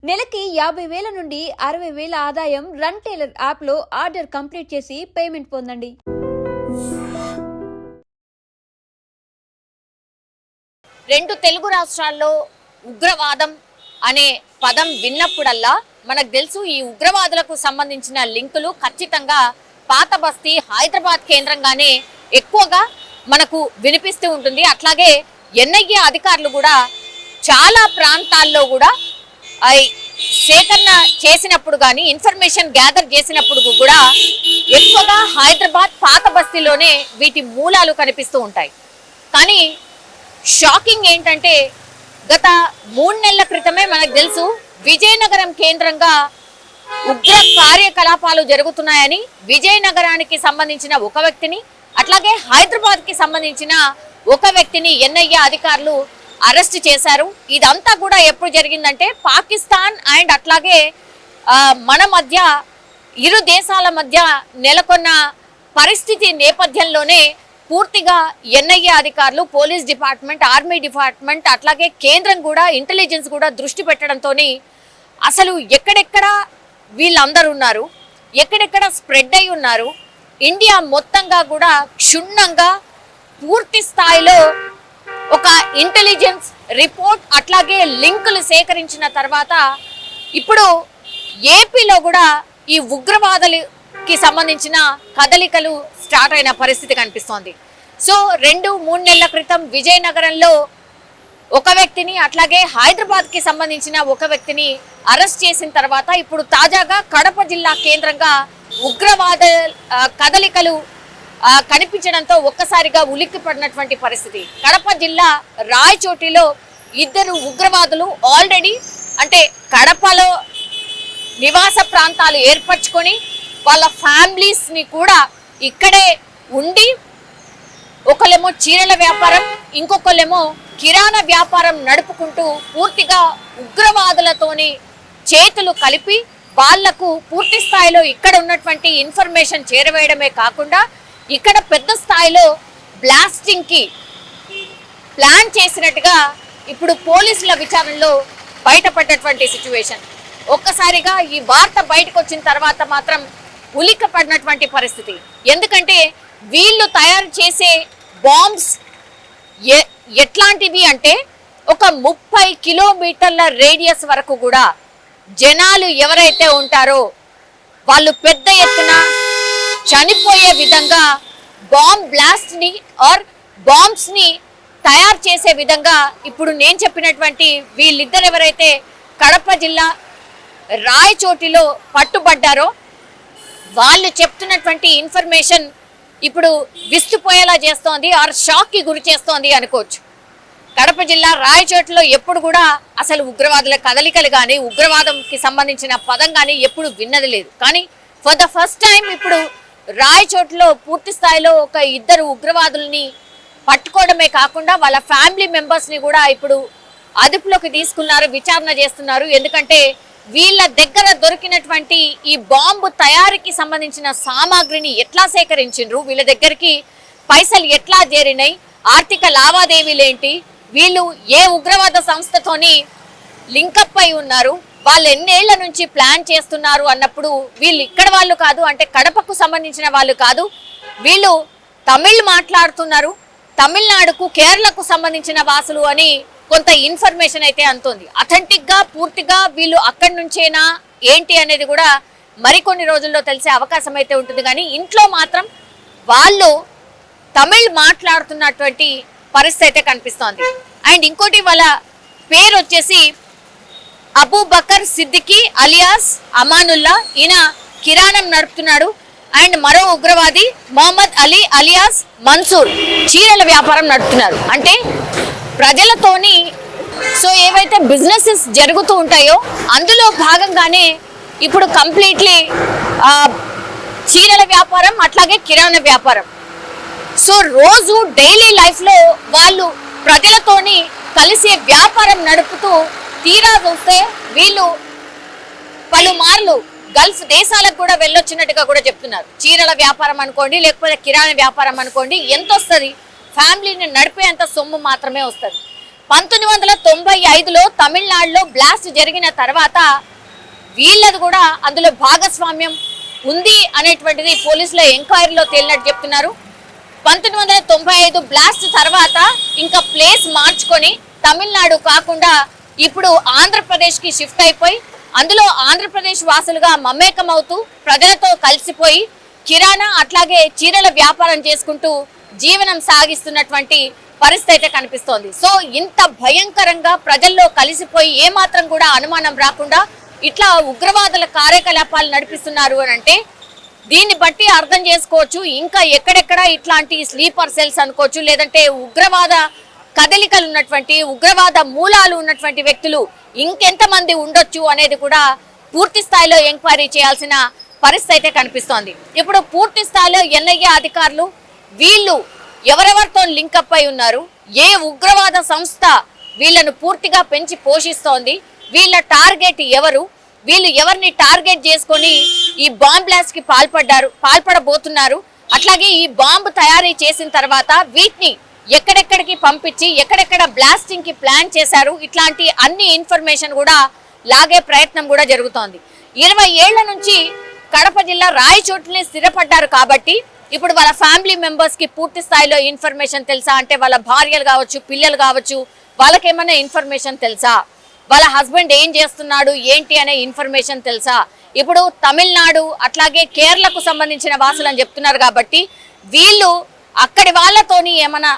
నెలకి 50,000 నుండి 60,000 ఆదాయం రన్ టైలర్ యాప్లో ఆర్డర్ కంప్లీట్ చేసి పేమెంట్ పొందండి. రెండు తెలుగు రాష్ట్రాల్లో ఉగ్రవాదం అనే పదం విన్నప్పుడల్లా మనకు తెలుసు ఈ ఉగ్రవాదులకు సంబంధించిన లింకులు ఖచ్చితంగా పాత బస్తీ హైదరాబాద్ కేంద్రంగానే ఎక్కువగా మనకు వినిపిస్తూ ఉంటుంది. అట్లాగే ఎన్ఐఏ అధికారులు కూడా చాలా ప్రాంతాల్లో కూడా సేకరణ చేసినప్పుడు కానీ ఇన్ఫర్మేషన్ గ్యాదర్ చేసినప్పుడు కూడా ఎక్కువగా హైదరాబాద్ పాత బస్తీలోనే వీటి మూలాలు కనిపిస్తూ ఉంటాయి. కానీ షాకింగ్ ఏంటంటే గత 3 నెలల క్రితమే మనకు తెలుసు విజయనగరం కేంద్రంగా ఉగ్ర కార్యకలాపాలు జరుగుతున్నాయని విజయనగరానికి సంబంధించిన ఒక వ్యక్తిని అట్లాగే హైదరాబాద్కి సంబంధించిన ఒక వ్యక్తిని ఎన్ఐఏ అధికారులు అరెస్ట్ చేశారు. ఇదంతా కూడా ఎప్పుడు జరిగిందంటే పాకిస్తాన్ అండ్ అట్లాగే మన మధ్య ఇరు దేశాల మధ్య నెలకొన్న పరిస్థితి నేపథ్యంలోనే పూర్తిగా ఎన్ఐఏ అధికారులు పోలీస్ డిపార్ట్మెంట్ ఆర్మీ డిపార్ట్మెంట్ అట్లాగే కేంద్రం కూడా ఇంటెలిజెన్స్ కూడా దృష్టి పెట్టడంతో అసలు ఎక్కడెక్కడ వీళ్ళందరూ ఉన్నారు, ఎక్కడెక్కడ స్ప్రెడ్ అయి ఉన్నారు, ఇండియా మొత్తంగా కూడా క్షుణ్ణంగా పూర్తి స్థాయిలో ఒక ఇంటెలిజెన్స్ రిపోర్ట్ అట్లాగే లింకులు సేకరించిన తర్వాత ఇప్పుడు ఏపీలో కూడా ఈ ఉగ్రవాదులకి సంబంధించిన కదలికలు స్టార్ట్ అయిన పరిస్థితి కనిపిస్తోంది. సో 2-3 నెలల క్రితం విజయనగరంలో ఒక వ్యక్తిని అట్లాగే హైదరాబాద్కి సంబంధించిన ఒక వ్యక్తిని అరెస్ట్ చేసిన తర్వాత ఇప్పుడు తాజాగా కడప జిల్లా కేంద్రంగా ఉగ్రవాద కదలికలు కనిపించడంతో ఒక్కసారిగా ఉలిక్కి పడినటువంటి పరిస్థితి. కడప జిల్లా రాయచోటిలో 2 ఉగ్రవాదులు ఆల్రెడీ అంటే కడపలో నివాస ప్రాంతాలు ఏర్పరచుకొని వాళ్ళ ఫ్యామిలీస్ని కూడా ఇక్కడే ఉండి ఒకళ్ళేమో చీరల వ్యాపారం ఇంకొకళ్ళేమో కిరాణా వ్యాపారం నడుపుకుంటూ పూర్తిగా ఉగ్రవాదులతోని చేతులు కలిపి వాళ్లకు పూర్తి స్థాయిలో ఇక్కడ ఉన్నటువంటి ఇన్ఫర్మేషన్ చేరవేయడమే కాకుండా ఇక్కడ పెద్ద స్థాయిలో బ్లాస్టింగ్కి ప్లాన్ చేసినట్టుగా ఇప్పుడు పోలీసుల విచారణలో బయటపడ్డటువంటి సిచ్యువేషన్. ఒక్కసారిగా ఈ వార్త బయటకు వచ్చిన తర్వాత మాత్రం ఉలిక్క పడినటువంటి పరిస్థితి. ఎందుకంటే వీళ్ళు తయారు చేసే బాంబ్స్ ఎట్లాంటివి అంటే ఒక 30 కిలోమీటర్ల రేడియస్ వరకు కూడా జనాలు ఎవరైతే ఉంటారో వాళ్ళు పెద్ద ఎత్తున చనిపోయే విధంగా బాంబ్ బ్లాస్ట్ ని ఆర్ బాంబ్స్ ని తయారు చేసే విధంగా ఇప్పుడు నేను చెప్పినటువంటి వీళ్ళిద్దరు ఎవరైతే కడప జిల్లా రాయచోటిలో పట్టుబడ్డారో వాళ్ళు చెప్తున్నటువంటి ఇన్ఫర్మేషన్ ఇప్పుడు విస్తుపోయేలా చేస్తోంది ఆర్ షాక్ కి గురి చేస్తోంది అనుకోవచ్చు. కడప జిల్లా రాయచోటిలో ఎప్పుడు కూడా అసలు ఉగ్రవాదుల కదలికలు కానీ ఉగ్రవాదంకి సంబంధించిన పదం కానీ ఎప్పుడు విన్నది లేదు. కానీ ఫర్ ద ఫస్ట్ టైం ఇప్పుడు రాయచోటిలో పూర్తి స్థాయిలో ఒక 2 ఉగ్రవాదుల్ని పట్టుకోవడమే కాకుండా వాళ్ళ ఫ్యామిలీ మెంబర్స్ని కూడా ఇప్పుడు అదుపులోకి తీసుకున్నారు, విచారణ చేస్తున్నారు. ఎందుకంటే వీళ్ళ దగ్గర దొరికినటువంటి ఈ బాంబు తయారీకి సంబంధించిన సామాగ్రిని ఎట్లా సేకరించిండ్రు, వీళ్ళ దగ్గరికి పైసలు ఎట్లా చేరినాయి, ఆర్థిక లావాదేవీలేంటి, వీళ్ళు ఏ ఉగ్రవాద సంస్థతోని లింకప్ అయి ఉన్నారు, వాళ్ళు ఎన్నేళ్ల నుంచి ప్లాన్ చేస్తున్నారు అన్నప్పుడు వీళ్ళు ఇక్కడ వాళ్ళు కాదు, అంటే కడపకు సంబంధించిన వాళ్ళు కాదు, వీళ్ళు తమిళ్ మాట్లాడుతున్నారు, తమిళనాడుకు కేరళకు సంబంధించిన వాసులు అని కొంత ఇన్ఫర్మేషన్ అయితే అందుతుంది. అథెంటిక్ గా పూర్తిగా వీళ్ళు అక్కడి నుంచేనా ఏంటి అనేది కూడా మరికొన్ని రోజుల్లో తెలిసే అవకాశం అయితే ఉంటుంది. కానీ ఇంట్లో మాత్రం వాళ్ళు తమిళ్ మాట్లాడుతున్నటువంటి పరిస్థితి అయితే కనిపిస్తోంది. అండ్ ఇంకోటి వాళ్ళ పేరు వచ్చేసి అబూబకర్ సిద్దికి అలియాస్ అమానుల్లా, ఈయన కిరాణం నడుపుతున్నాడు. అండ్ మరో ఉగ్రవాది మొహమ్మద్ అలీ అలియాస్ మన్సూర్ చీరల వ్యాపారం నడుపుతున్నారు. అంటే ప్రజలతోని సో ఏవైతే బిజినెసెస్ జరుగుతూ ఉంటాయో అందులో భాగంగానే ఇప్పుడు కంప్లీట్లీ చీరల వ్యాపారం అట్లాగే కిరాణా వ్యాపారం. సో రోజు డైలీ లైఫ్లో వాళ్ళు ప్రజలతోని కలిసే వ్యాపారం నడుపుతూ తీరా చూస్తే వీళ్ళు పలుమార్లు గల్ఫ్ దేశాలకు కూడా వెళ్ళొచ్చినట్టుగా కూడా చెప్తున్నారు. చీరల వ్యాపారం అనుకోండి లేకపోతే కిరాణా వ్యాపారం అనుకోండి, ఎంత వస్తుంది, ఫ్యామిలీని నడిపేంత సొమ్ము మాత్రమే వస్తుంది. 1995లో తమిళనాడులో బ్లాస్ట్ జరిగిన తర్వాత వీళ్ళది కూడా అందులో భాగస్వామ్యం ఉంది అనేటువంటిది పోలీసుల ఎంక్వైరీలో తేలినట్టు చెప్తున్నారు. 1995 బ్లాస్ట్ తర్వాత ఇంకా ప్లేస్ మార్చుకొని తమిళనాడు కాకుండా ఇప్పుడు ఆంధ్రప్రదేశ్కి షిఫ్ట్ అయిపోయి అందులో ఆంధ్రప్రదేశ్ వాసులుగా మమేకమవుతూ ప్రజలతో కలిసిపోయి కిరాణా అట్లాగే చీరల వ్యాపారం చేసుకుంటూ జీవనం సాగిస్తున్నటువంటి పరిస్థితి అయితే కనిపిస్తోంది. సో ఇంత భయంకరంగా ప్రజల్లో కలిసిపోయి ఏమాత్రం కూడా అనుమానం రాకుండా ఇట్లా ఉగ్రవాదుల కార్యకలాపాలు నడిపిస్తున్నారు అని అంటే దీన్ని బట్టి అర్థం చేసుకోవచ్చు ఇంకా ఎక్కడెక్కడ ఇట్లాంటి స్లీపర్ సెల్స్ అనుకోవచ్చు, లేదంటే ఉగ్రవాద కదలికలు ఉన్నటువంటి ఉగ్రవాద మూలాలు ఉన్నటువంటి వ్యక్తులు ఇంకెంతమంది ఉండొచ్చు అనేది కూడా పూర్తి స్థాయిలో ఎంక్వైరీ చేయాల్సిన పరిస్థితి అయితే కనిపిస్తోంది. ఇప్పుడు పూర్తి స్థాయిలో ఎన్ఐఏ అధికారులు వీళ్ళు ఎవరెవరితో లింకప్ అయి ఉన్నారు, ఏ ఉగ్రవాద సంస్థ వీళ్ళను పూర్తిగా పెంచి పోషిస్తోంది, వీళ్ళ టార్గెట్ ఎవరు, వీళ్ళు ఎవరిని టార్గెట్ చేసుకొని ఈ బాంబ్ బ్లాస్ట్ కి పాల్పడబోతున్నారు, అట్లాగే ఈ బాంబు తయారీ చేసిన తర్వాత వీటిని ఎక్కడెక్కడికి పంపించి ఎక్కడెక్కడ బ్లాస్టింగ్ కి ప్లాన్ చేశారు, ఇట్లాంటి అన్ని ఇన్ఫర్మేషన్ కూడా లాగే ప్రయత్నం కూడా జరుగుతోంది. 20 ఏళ్ల నుంచి కడప జిల్లా రాయచోటిని స్థిరపడ్డారు కాబట్టి ఇప్పుడు వాళ్ళ ఫ్యామిలీ మెంబర్స్ కి పూర్తి స్థాయిలో ఇన్ఫర్మేషన్ తెలుసా అంటే వాళ్ళ భార్యలు కావచ్చు, పిల్లలు కావచ్చు, వాళ్ళకేమైనా ఇన్ఫర్మేషన్ తెలుసా, వాళ్ళ హస్బెండ్ ఏం చేస్తున్నాడు ఏంటి అనే ఇన్ఫర్మేషన్ తెలుసా, ఇప్పుడు తమిళనాడు అట్లాగే కేరళకు సంబంధించిన వాసులు అని చెప్తున్నారు కాబట్టి వీళ్ళు అక్కడి వాళ్ళతోని ఏమైనా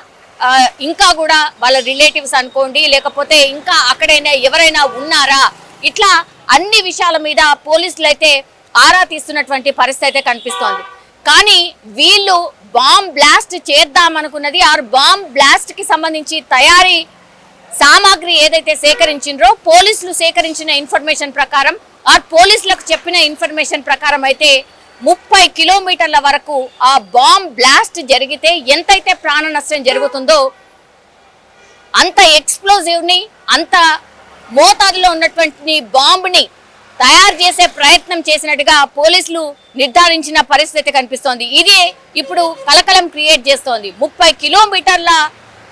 ఇంకా కూడా వాళ్ళ రిలేటివ్స్ అనుకోండి లేకపోతే ఇంకా అక్కడైనా ఎవరైనా ఉన్నారా, ఇట్లా అన్ని విషయాల మీద పోలీసులు అయితే ఆరా తీస్తున్నటువంటి పరిస్థితి అయితే కనిపిస్తోంది. కానీ వీళ్ళు బాంబ్ బ్లాస్ట్ చేద్దామనుకున్నది ఆర్ బాంబ్ బ్లాస్ట్ కి సంబంధించి తయారీ సామాగ్రి ఏదైతే సేకరించిండ్రో పోలీసులు సేకరించిన ఇన్ఫర్మేషన్ ప్రకారం ఆర్ పోలీసులకు చెప్పిన ఇన్ఫర్మేషన్ ప్రకారం అయితే 30 కిలోమీటర్ల వరకు ఆ బాంబ్ బ్లాస్ట్ జరిగితే ఎంతైతే ప్రాణ నష్టం జరుగుతుందో అంత ఎక్స్ప్లోజివ్ ని అంత మోతాదులో ఉన్నటువంటి బాంబుని తయారు చేసే ప్రయత్నం చేసినట్టుగా పోలీసులు నిర్ధారించిన పరిస్థితి కనిపిస్తోంది. ఇదే ఇప్పుడు కలకలం క్రియేట్ చేస్తోంది. 30 కిలోమీటర్ల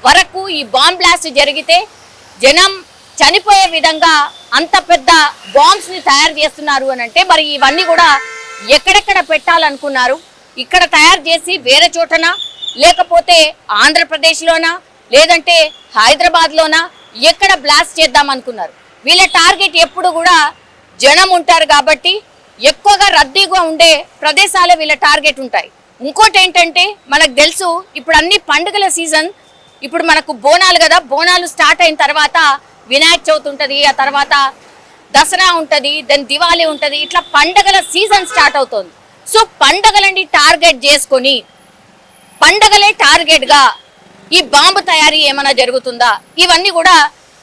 వరకు ఈ బాంబ్ బ్లాస్ట్ జరిగితే జనం చనిపోయే విధంగా అంత పెద్ద బాంబ్స్ ని తయారు చేస్తున్నారు అని అంటే మరి ఇవన్నీ కూడా ఎక్కడెక్కడ పెట్టాలనుకున్నారు, ఇక్కడ తయారు చేసి వేరే చోటనా లేకపోతే ఆంధ్రప్రదేశ్లోనా లేదంటే హైదరాబాద్లోనా ఎక్కడ బ్లాస్ట్ చేద్దాం అనుకున్నారు. వీళ్ళ టార్గెట్ ఎప్పుడు కూడా జనం ఉంటారు కాబట్టి ఎక్కువగా రద్దీగా ఉండే ప్రదేశాలే వీళ్ళ టార్గెట్ ఉంటాయి. ఇంకోటి ఏంటంటే మనకు తెలుసు ఇప్పుడు అన్ని పండుగల సీజన్, ఇప్పుడు మనకు బోనాలు కదా, బోనాలు స్టార్ట్ అయిన తర్వాత వినాయక చవితి ఉంటుంది, ఆ తర్వాత దసరా ఉంటుంది, దెన్ దివాళీ ఉంటుంది, ఇట్లా పండగల సీజన్ స్టార్ట్ అవుతుంది. సో పండగలని టార్గెట్ చేసుకొని పండగలే టార్గెట్ గా ఈ బాంబు తయారీ ఏమైనా జరుగుతుందా, ఇవన్నీ కూడా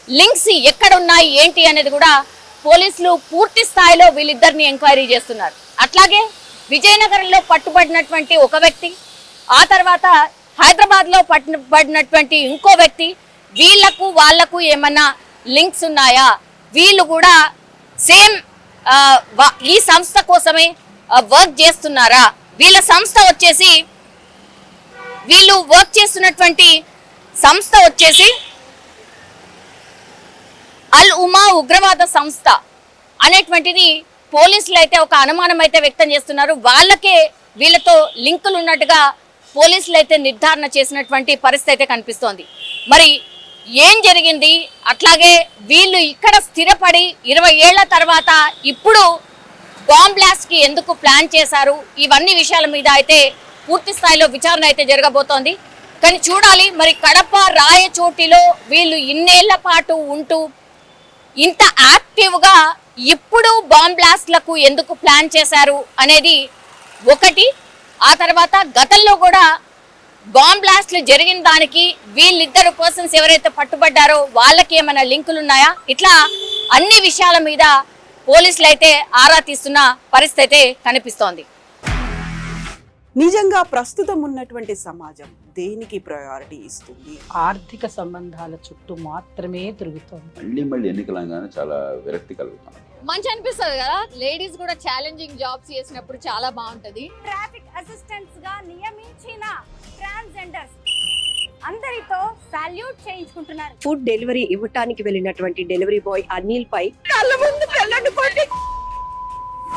లింక్స్ ఎక్కడ ఉన్నాయి ఏంటి అనేది కూడా పోలీసులు పూర్తి స్థాయిలో వీళ్ళిద్దరిని ఎంక్వైరీ చేస్తున్నారు. అట్లాగే విజయనగరంలో పట్టుబడినటువంటి ఒక వ్యక్తి, ఆ తర్వాత హైదరాబాద్ లో పట్టుబడినటువంటి ఇంకో వ్యక్తి, వీళ్లకు వాళ్లకు ఏమన్నా లింక్స్ ఉన్నాయా, వీళ్ళు కూడా సేమ్ ఈ సంస్థ కోసమే వర్క్ చేస్తున్నారా, వీళ్ళ సంస్థ వచ్చేసి వీళ్ళు వర్క్ చేస్తున్నటువంటి సంస్థ వచ్చేసి అల్ ఉమా ఉగ్రవాద సంస్థ అనేటువంటిది పోలీసులు అయితే ఒక అనుమానం అయితే వ్యక్తం చేస్తున్నారు. వాళ్ళకే వీళ్ళతో లింకులు ఉన్నట్టుగా పోలీసులు అయితే నిర్ధారణ చేసినటువంటి పరిస్థితి అయితే కనిపిస్తోంది. మరి ఏం జరిగింది, అట్లాగే వీళ్ళు ఇక్కడ స్థిరపడి 20 ఏళ్ల తర్వాత ఇప్పుడు బాంబ్ బ్లాస్ట్ కి ఎందుకు ప్లాన్ చేశారు, ఇవన్నీ విషయాల మీద అయితే పూర్తి స్థాయిలో విచారణ అయితే జరగబోతోంది. కానీ చూడాలి మరి కడప రాయచోటిలో వీళ్ళు ఇన్నేళ్ల పాటు ఉంటూ ఇంత యాక్టివ్ గా ఇప్పుడు బాంబ్ బ్లాస్ట్లకు ఎందుకు ప్లాన్ చేశారు అనేది ఒకటి. ఆ తర్వాత గతంలో కూడా బాంబ్ బ్లాస్ట్లు జరిగిన దానికి వీళ్ళిద్దరు పర్సన్స్ ఎవరైతే పట్టుబడ్డారో వాళ్ళకి ఏమైనా లింకులు ఉన్నాయా, ఇట్లా అన్ని విషయాల మీద పోలీసులు అయితే ఆరా తీస్తున్న పరిస్థితి అయితే కనిపిస్తోంది. నిజంగా ప్రస్తుతం ఉన్నటువంటి సమాజం దేనికి ప్రయారిటీ ఇస్తుంది? ఆర్థిక సంబంధాల చుట్టూ మాత్రమే తిరుగుతుంది. మళ్ళీ ఎన్నికలంగానే చాలా విరక్తి కలుగుతాను. మంచి అనిపిస్తుంది కదా, లేడీస్ కూడా ఛాలెంజింగ్ జాబ్స్ చేసినప్పుడు చాలా బాగుంటది. ట్రాఫిక్ అసిస్టెంట్స్ గా నియమించిన ట్రాన్స్జెండర్స్ అందరితో సాల్యూట్ చేయించుకుంటున్నారు. ఫుడ్ డెలివరీ ఇవ్వటానికి వెళ్ళినటువంటి డెలివరీ బాయ్ అనిల్ పై కళ్ళ ముందు పెళ్ళండి కొట్టి